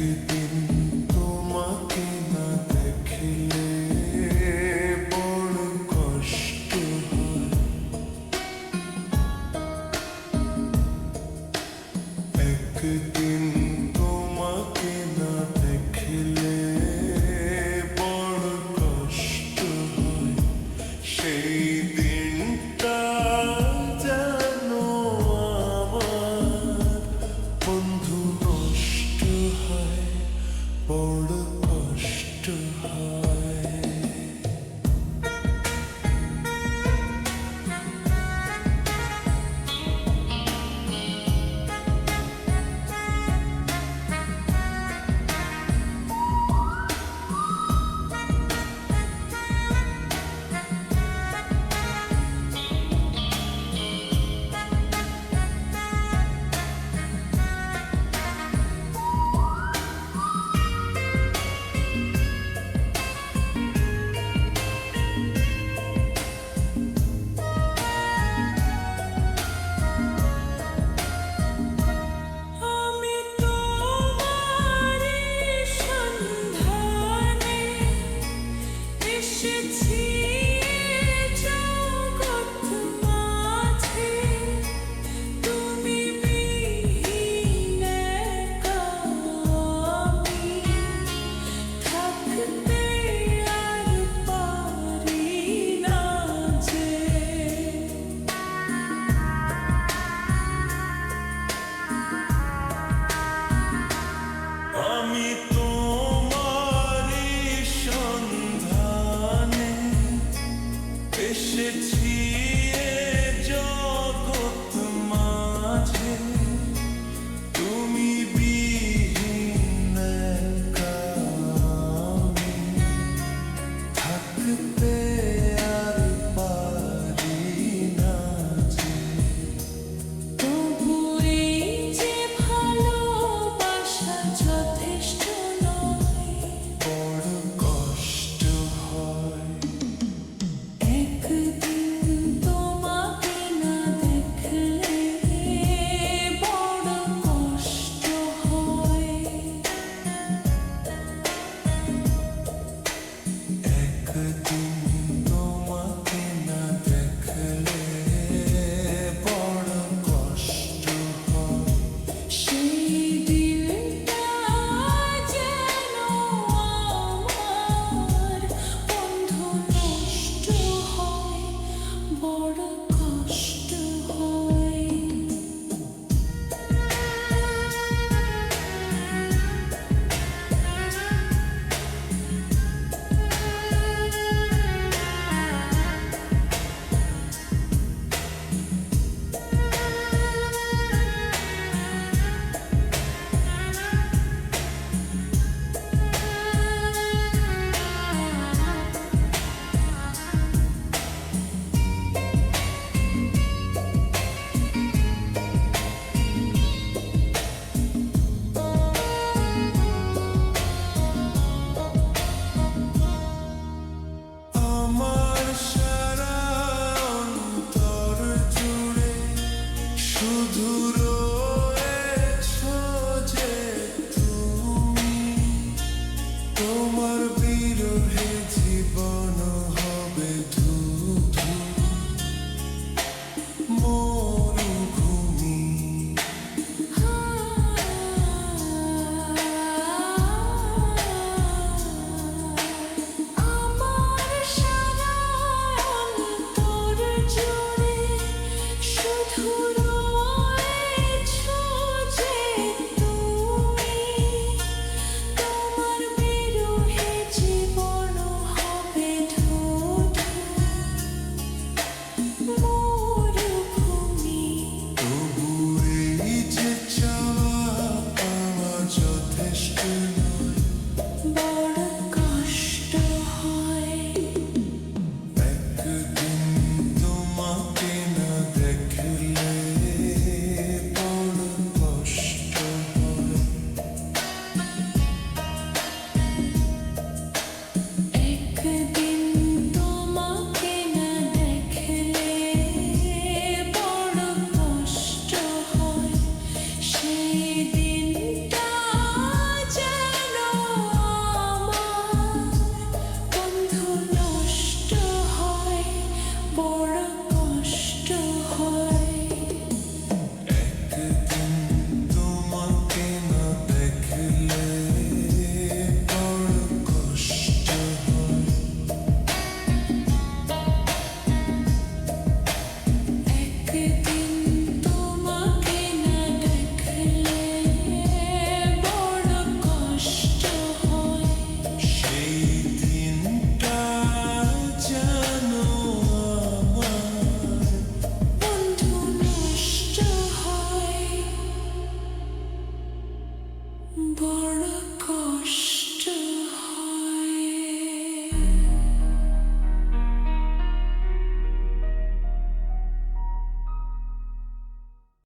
একদিন তোমাকে না দেখলে বড় কষ্ট হয়। একদিন তোমাকে না দেখলে বড় কষ্ট হয়। সেই দিনটা যেন আমার বন্ধু নষ্ট হয়, বড় কষ্ট হয়। আমি তোমারই সন্ধানে এসেছি এ জগৎ মাঝে, তুমি বিহীন একা আমি থাকতে আর পারি না যে। তোমার বিরহে জীবন হবে ধূ-ধূ মরুভূমি। আমার সারা অন্তর জুড়ে শুধু রয়েছো যে তুমি। তোমার বিরহে জীবন হবে ধূ-ধূ মরুভূমি। তবু এই যে চাওয়া পাওয়া যথেষ্ট নয়, বড় কষ্ট হয়। একদিন তোমাকে না দেখলে বড় কষ্ট হয়। একদিন তোমাকে না দেখলে বড় কষ্ট হয়। সেই দিনটা যেন বড় কষ্ট